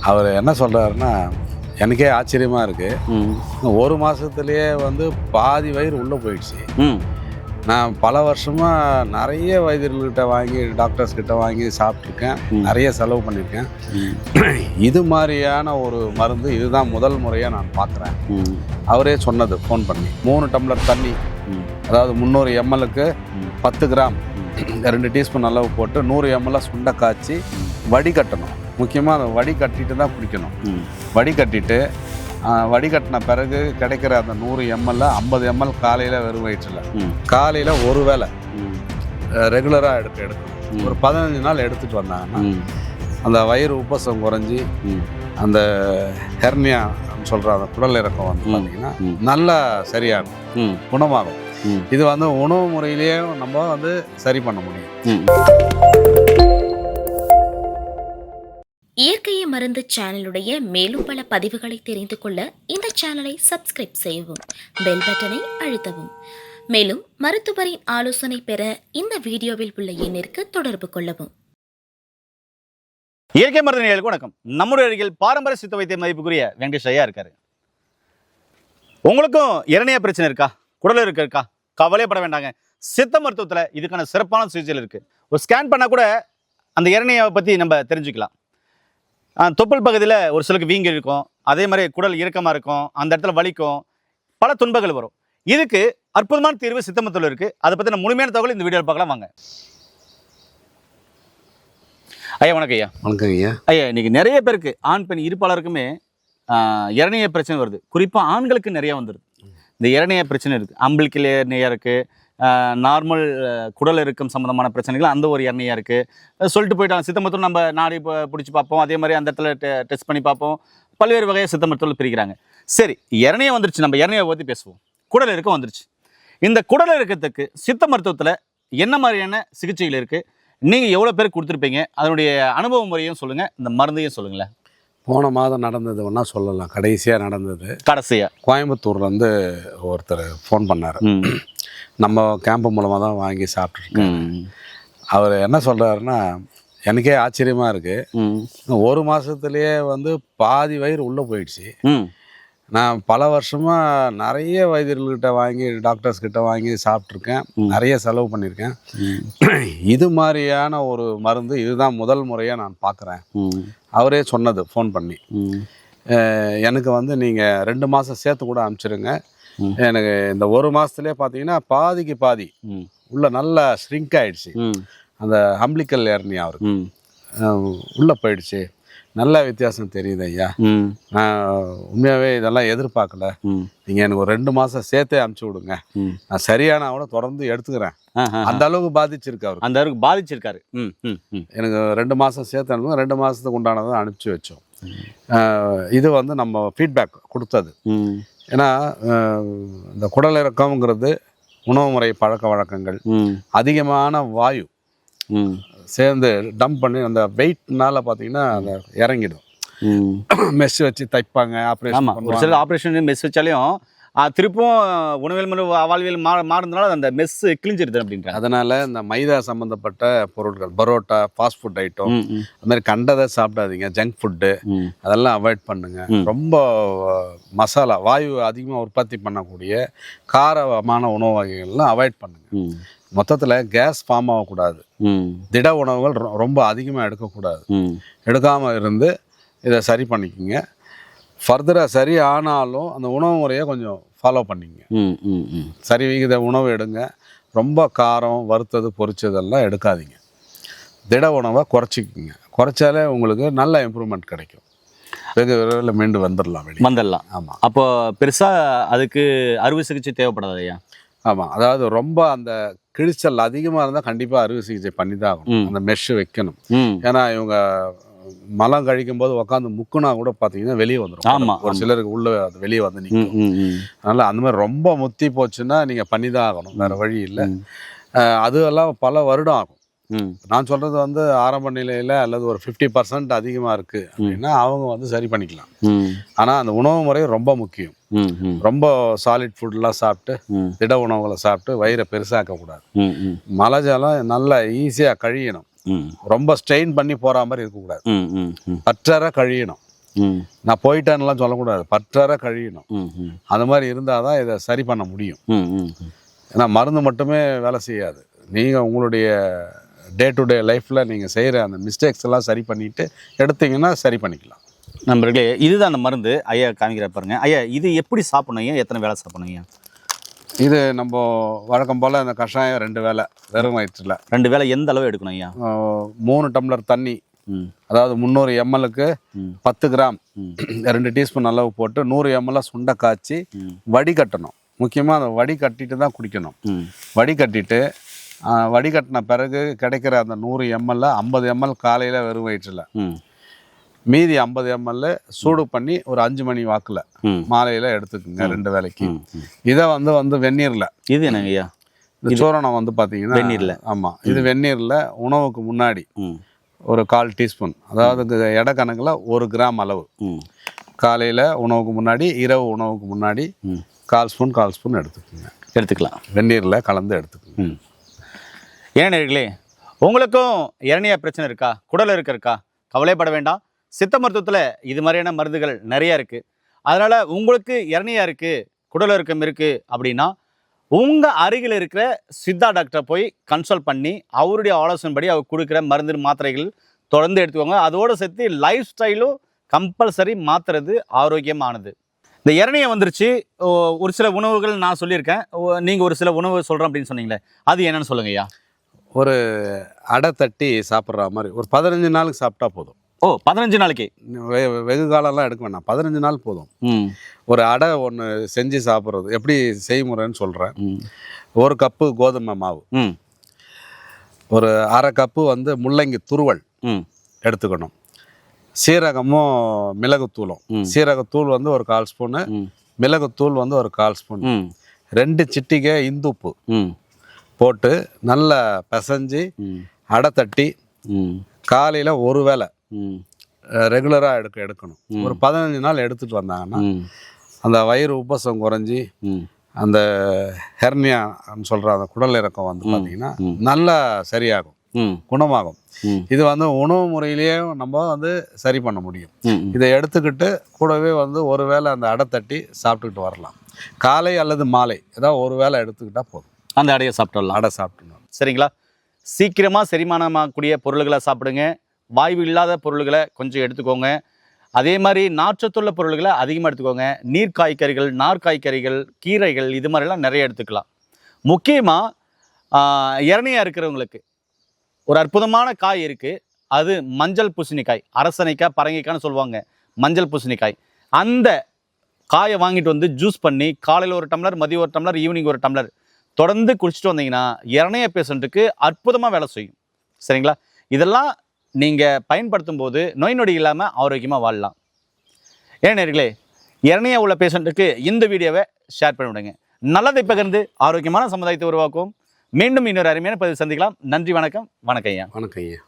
அவர் என்ன சொல்கிறாருன்னா, எனக்கே ஆச்சரியமாக இருக்குது. ஒரு மாதத்துலேயே வந்து பாதி வயிறு உள்ளே போயிடுச்சு. நான் பல வருஷமாக நிறைய வைத்தியர்கள்கிட்ட வாங்கி டாக்டர்ஸ்கிட்ட வாங்கி சாப்பிட்ருக்கேன், நிறைய செலவு பண்ணியிருக்கேன். இது மாதிரியான ஒரு மருந்து இதுதான் முதல் முறையாக நான் பார்க்குறேன். அவரே சொன்னது ஃபோன் பண்ணி 3 டம்ளர் தண்ணி, அதாவது 300 எம்எல்க்கு 10 கிராம் 2 டீஸ்பூன் அளவு போட்டு 100 எம்எல்ல சுண்டை காய்ச்சி வடிகட்டணும். முக்கியமாக அதை வடிகட்டிட்டு தான் குடிக்கணும். வடிகட்டிட்டு வடிகட்டின பிறகு கிடைக்கிற அந்த 100 எம்எல்ல 50 எம்எல் காலையில் வெறும் வயிற்றில் காலையில் ஒரு வேளை ரெகுலராக எடுக்கணும். ஒரு 15 நாள் எடுத்துகிட்டு வந்தாங்கன்னா அந்த வயிறு உப்பசம் குறைஞ்சி அந்த ஹெர்னியா சொல்கிற அந்த குடல் இறக்கம் வந்து பார்த்தீங்கன்னா நல்லா சரியாகும், குணமாகும். இது வந்து உணவு முறையிலேயே நம்ம வந்து சரி பண்ண முடியும். இயற்கையை மருந்து சேனலுடைய மேலும் பல பதிவுகளை தெரிந்து கொள்ள இந்த சேனலை சப்ஸ்கிரைப் செய்யவும், பெல் பட்டனை அழுத்தவும். மேலும் மருத்துவரின் ஆலோசனை பெற இந்த வீடியோவில் உள்ள எண்ணிற்கு தொடர்பு கொள்ளவும். இயற்கை மருந்து நேயர்களுக்கு வணக்கம். நம்முடைய அருகில் பாரம்பரிய சித்த வைத்திய மதிப்புக்குரிய வெங்கடேஷ் ஐயா இருக்காரு. உங்களுக்கும் இரணைய பிரச்சனை இருக்கா, குடல் இருக்கா, கவலைப்பட வேண்டாங்க. சித்த மருத்துவத்தில் இதுக்கான சிறப்பான சிகிச்சைகள் இருக்கு. ஒரு ஸ்கேன் பண்ணால் கூட அந்த இரணையை பற்றி நம்ம தெரிஞ்சுக்கலாம். தொப்புள் பகுதியில் ஒரு சிலருக்கு வீங்கி இருக்கும், அதே மாதிரி குடல் இறுக்கமாக இருக்கும், அந்த இடத்துல வலிக்கும், பல துன்பங்கள் வரும். இதுக்கு அற்புதமான தீர்வு சித்த மருத்துவத்தில் இருக்குது. அதை பற்றின முழுமையான தகவல் இந்த வீடியோவில் பார்க்கலாம் வாங்க. ஐயா வணக்கம் ஐயா. வணக்கம் ஐயா. ஐயா, இன்னைக்கு நிறைய பேருக்கு ஆண் பெண் இருப்பாளருக்குமே இரணைய பிரச்சனை வருது. குறிப்பாக ஆண்களுக்கு நிறைய வந்துடுது. இந்த இரணைய பிரச்சனை இருக்குது. அம்பிளிக்கல் இரணையா இருக்குது, நார்மல் குடல் இருக்கும் சம்மந்தமான பிரச்சனைகள் அந்த ஒரு எண்ணெயாக இருக்குது. சொல்லிட்டு போயிட்டாங்க சித்த மருத்துவம், நம்ம நாடி பிடிச்சி பார்ப்போம், அதே மாதிரி அந்த இடத்துல டெஸ்ட் பண்ணி பார்ப்போம். பல்வேறு வகையை சித்த மருத்துவத்தில் பிரிக்கிறாங்க. சரி, இரணையை வந்துருச்சு, நம்ம இரணையை பற்றி பேசுவோம். குடல் இறக்கம் வந்துருச்சு. இந்த குடல் இறக்கத்துக்கு சித்த மருத்துவத்தில் என்ன மாதிரியான சிகிச்சைகள் இருக்குது, நீங்கள் எவ்வளோ பேருக்கு கொடுத்துருப்பீங்க, அதனுடைய அனுபவ முறையும் சொல்லுங்கள், இந்த மருந்தையும் சொல்லுங்களேன். போன மாதம் நடந்தது ஒன்றா சொல்லலாம். கடைசியாக நடந்தது கோயம்புத்தூர்லேருந்து ஒருத்தர் ஃபோன் பண்ணார். நம்ம கேம்பு மூலமாக தான் வாங்கி சாப்பிட்ருக்கேன். அவர் என்ன சொல்கிறாருன்னா, எனக்கே ஆச்சரியமாக இருக்குது. ஒரு மாதத்துலேயே வந்து பாதி வயிறு உள்ளே போயிடுச்சு. நான் பல வருஷமாக நிறைய வைத்தியர்கள்கிட்ட வாங்கி டாக்டர்ஸ்கிட்ட வாங்கி சாப்பிட்ருக்கேன், நிறைய செலவு பண்ணியிருக்கேன். இது மாதிரியான ஒரு மருந்து இதுதான் முதல் முறையாக நான் பார்க்குறேன். அவரே சொன்னது ஃபோன் பண்ணி, எனக்கு வந்து நீங்கள் 2 மாதம் சேர்த்து கூட அனுப்பிச்சிருங்க. எனக்கு இந்த ஒரு மாதத்துலேயே பார்த்தீங்கன்னா பாதிக்கு பாதி உள்ள நல்லா ஷ்ரிங்க் ஆகிடுச்சு. அந்த அம்பிளிக்கல் ஹெர்னியா அவருக்கு உள்ளே போயிடுச்சு. நல்ல வித்தியாசம் தெரியுது ஐயா. நான் உண்மையாகவே இதெல்லாம் எதிர்பார்க்கல. நீங்கள் எனக்கு ஒரு 2 மாதம் சேர்த்தே அனுப்பிச்சி விடுங்க, நான் சரியான கூட தொடர்ந்து எடுத்துக்கிறேன். அந்த அளவுக்கு பாதிச்சிருக்கு அவர், அந்த அளவுக்கு பாதிச்சிருக்காரு. எனக்கு 2 மாதம் சேர்த்து அனுப்புங்க. 2 மாதத்துக்கு உண்டானதை அனுப்பிச்சி வச்சோம். இது வந்து நம்ம ஃபீட்பேக் கொடுத்தது. ஏன்னா இந்த குடல் இறக்கம்ங்கிறது உணவு முறை பழக்க வழக்கங்கள், அதிகமான வாயு சேர்ந்து டம்ப் பண்ணி அந்த வெயிட்னால பார்த்தீங்கன்னா அந்த இறங்கிடும். மெஸ் வச்சு தைப்பாங்க, ஆப்ரேஷன் மெஸ் வச்சாலையும் திருப்பும் உணவியல் முறை வாழ்வியல் மாறுறதுனால அந்த மெஸ் கிழிஞ்சிருது அப்படின்றாங்க. அதனால் இந்த மைதா சம்மந்தப்பட்ட பொருட்கள், பரோட்டா, ஃபாஸ்ட் ஃபுட் ஐட்டம், அது மாதிரி கண்டதை சாப்பிடாதீங்க. ஜங்க் ஃபுட்டு அதெல்லாம் அவாய்ட் பண்ணுங்கள். ரொம்ப மசாலா வாயு அதிகமாக உற்பத்தி பண்ணக்கூடிய காரமான உணவு வகைகள்லாம் அவாய்ட் பண்ணுங்கள். மொத்தத்தில் கேஸ் ஃபார்ம் ஆகக்கூடாது. திட உணவுகள் ரொம்ப அதிகமாக எடுக்கக்கூடாது. எடுக்காமல் இருந்து இதை சரி பண்ணிக்கோங்க. ஃபர்தராக சரி ஆனாலும் அந்த உணவு முறையை கொஞ்சம் ஃபாலோ பண்ணிங்க. சரி விகித உணவு எடுங்க. ரொம்ப காரம், வறுத்தது, பொரிச்சதெல்லாம் எடுக்காதீங்க. திட உணவை குறைச்சிக்கிங்க. குறைச்சாலே உங்களுக்கு நல்ல இம்ப்ரூவ்மெண்ட் கிடைக்கும். வெகு விரைவில் மீண்டு வந்துடலாம். ஆமாம். அப்போ பெருசாக அதுக்கு அறுவை சிகிச்சை தேவைப்படாது ஐயா? ஆமாம். அதாவது ரொம்ப அந்த கிழிச்சல் அதிகமாக இருந்தால் கண்டிப்பாக அறுவை சிகிச்சை பண்ணி தான் ஆகணும். அந்த மெஷ் வைக்கணும். ஏன்னா இவங்க மலம் கழிக்கும் போது உட்காந்து முக்குனா கூட பார்த்தீங்கன்னா வெளியே வந்துடும். ஆமாம், ஒரு சிலருக்கு உள்ள அது வெளியே வந்து நிற்கும். அதனால் அந்த மாதிரி ரொம்ப முத்தி போச்சுன்னா நீங்கள் பண்ணி தான் ஆகணும், வேறு வழி இல்லை. அதெல்லாம் பல வருடம் ஆகும். நான் சொல்கிறது வந்து ஆரம்ப நிலையில் அல்லது ஒரு 50% அதிகமாக இருக்குது அப்படின்னா அவங்க வந்து சரி பண்ணிக்கலாம். ஆனால் அந்த உணவு முறை ரொம்ப முக்கியம். ரொம்ப சாலிட் ஃபுட்லாம் சாப்பிட்டு திட உணவுகளை சாப்பிட்டு வயிறை பெருசாக்கக்கூடாது. மலை ஜலம் நல்லா ஈஸியாக கழியணும். ரொம்ப ஸ்ட்ரெயின் பண்ணி போகிற மாதிரி இருக்கக்கூடாது. பற்றற கழியணும். நான் போயிட்டேன்னுலாம் சொல்லக்கூடாது, பற்றார கழியணும். அந்த மாதிரி இருந்தால் தான் இதை சரி பண்ண முடியும். ஏன்னா மருந்து மட்டுமே வேலை செய்யாது. நீங்கள் உங்களுடைய டே டு டே லைஃப்பில் நீங்கள் செய்கிற அந்த மிஸ்டேக்ஸ் எல்லாம் சரி பண்ணிவிட்டு எடுத்தீங்கன்னா சரி பண்ணிக்கலாம். நண்பர்களே, இதுதான் அந்த மருந்து. ஐயா காமிக்கிற பாருங்க. ஐயா இது எப்படி சாப்பிடணும் ஐயா? எத்தனை வேலை சாப்பிடணும் ஐயா? இது நம்ம வழக்கம் போல் இந்த கஷாயம் 2 வேளை வெறும் வயிற்றில். 2 வேளை எந்த அளவு எடுக்கணும் ஐயா? 3 டம்ளர் தண்ணி, அதாவது 300 ml-க்கு 10 கிராம் 2 டீஸ்பூன் அளவு போட்டு 100 ml சுண்டை காய்ச்சி வடிகட்டணும். முக்கியமாக அந்த வடிகட்டிட்டு தான் குடிக்கணும். வடிகட்டிட்டு வடிகட்டின பிறகு கிடைக்கிற அந்த 100 ml 50 ml காலையில் வெறும் வயிற்றில், மீதி 50 ml சூடு பண்ணி ஒரு 5 மணி வாக்கில் மாலையில் எடுத்துக்குங்க 2 வேளைக்கு. இதை வந்து வெந்நீரில், இது என்னங்க ஐயா? இந்த சூரணம் வந்து பார்த்தீங்கன்னா வெந்நீரில். ஆமாம், இது வெந்நீரில் உணவுக்கு முன்னாடி ஒரு 1/4 டீஸ்பூன், அதாவது எடை கணக்கில் 1 கிராம் அளவு, காலையில் உணவுக்கு முன்னாடி இரவு உணவுக்கு முன்னாடி 1/4 ஸ்பூன் எடுத்துக்கலாம். வெந்நீரில் கலந்து எடுத்துக்கோங்க. ஏன் நேயர்களே, உங்களுக்கும் இளநீர் பிரச்சனை இருக்கா, குடல் இருக்கா? கவலைப்பட வேண்டாம். சித்த மருத்துவத்தில் இது மாதிரியான மருந்துகள் நிறைய இருக்குது. அதனால் உங்களுக்கு இளநீர் இருக்குது, குடல் இருக்குது அப்படின்னா உங்கள் அருகில் இருக்கிற சித்தா டாக்டரை போய் கன்சல்ட் பண்ணி அவருடைய ஆலோசனைப்படி அவர் கொடுக்குற மருந்து மாத்திரைகள் தொடர்ந்து எடுத்துக்கோங்க. அதோடு சேர்த்து லைஃப் ஸ்டைலும் கம்பல்சரி மாற்றுறது ஆரோக்கியமானது. இந்த இளநீர் வந்துருச்சு. ஒரு சில உணவுகள் நான் சொல்லியிருக்கேன், நீங்கள் ஒரு சில உணவு சொல்கிறேன் அப்படின்னு சொன்னீங்களே, அது என்னென்னு சொல்லுங்க ஐயா? ஒரு அடை தட்டி சாப்பிட்ற மாதிரி ஒரு 15 நாளுக்கு சாப்பிட்டா போதும். 15 நாளைக்கு? வெகு காலம்லாம் எடுக்க வேண்டாம், 15 நாள் போதும். ஒரு அடை ஒன்று செஞ்சு சாப்பிட்றது எப்படி செய்முறைன்னு சொல்கிறேன். 1 கப்பு கோதுமை மாவு, ஒரு 1/2 கப்பு வந்து முள்ளங்கி துருவல் எடுத்துக்கணும். சீரகமும் மிளகுத்தூளும், சீரகத்தூள் வந்து ஒரு 1/4 ஸ்பூனு, மிளகுத்தூள் வந்து ஒரு 1/4 ஸ்பூன், 2 சிட்டிகை இந்துப்பு போட்டு நல்லா பிசைஞ்சு அடை தட்டி காலையில் ஒரு வேளை ரெகுலராக எடுக்கணும். ஒரு 15 நாள் எடுத்துகிட்டு வந்தாங்கன்னா அந்த வயிறு உப்பசம் குறைஞ்சி அந்த ஹெர்னியான்னு சொல்கிற அந்த குடல் இறக்கம் வந்து பார்த்திங்கன்னா நல்லா சரியாகும், குணமாகும். இது வந்து உணவு முறையிலேயே நம்ம வந்து சரி பண்ண முடியும். இதை எடுத்துக்கிட்டு கூடவே வந்து ஒரு வேளை அந்த அடை தட்டி சாப்பிட்டுக்கிட்டு வரலாம். காலை அல்லது மாலை ஏதாவது ஒரு வேளை எடுத்துக்கிட்டால் போதும், அந்த அடையை சாப்பிட்டுடலாம். அடை சாப்பிட்டுணும். சரிங்களா? சீக்கிரமாக செரிமானமாகக்கூடிய பொருள்களை சாப்பிடுங்க. வாய்வு இல்லாத பொருள்களை கொஞ்சம் எடுத்துக்கோங்க. அதே மாதிரி நார்ச்சத்துள்ள பொருள்களை அதிகமாக எடுத்துக்கோங்க. நீர்க்காய்கறிகள், நார்க்காய்கறிகள், கீரைகள் இது மாதிரிலாம் நிறைய எடுத்துக்கலாம். முக்கியமாக இளநீர் இருக்கிறவங்களுக்கு ஒரு அற்புதமான காய் இருக்குது, அது மஞ்சள் பூசணிக்காய். அரசனைக்காய், பரங்கிக்காய்னு சொல்லுவாங்க, மஞ்சள் பூசணிக்காய். அந்த காயை வாங்கிட்டு வந்து ஜூஸ் பண்ணி காலையில் 1 டம்ளர், மதியம் 1 டம்ளர், ஈவினிங் 1 டம்ளர் தொடர்ந்து குடிச்சிட்டு வந்தீங்கன்னா இளநீர் பேஷண்ட்டுக்கு அற்புதமாக வேலை செய்யும். சரிங்களா? இதெல்லாம் நீங்கள் பயன்படுத்தும் போது நோய் நொடி இல்லாமல் ஆரோக்கியமாக வாழலாம். ஏன் நேயர்களே, இளநீர் உள்ள பேஷண்ட்டுக்கு இந்த வீடியோவை ஷேர் பண்ணி விடுங்க. நல்லதை பகிர்ந்து ஆரோக்கியமான சமுதாயத்தை உருவாக்குவோம். மீண்டும் இன்னொரு அருமையான பதிவு சந்திக்கலாம். நன்றி, வணக்கம். வணக்கம் ஐயா. வணக்கம் ஐயா.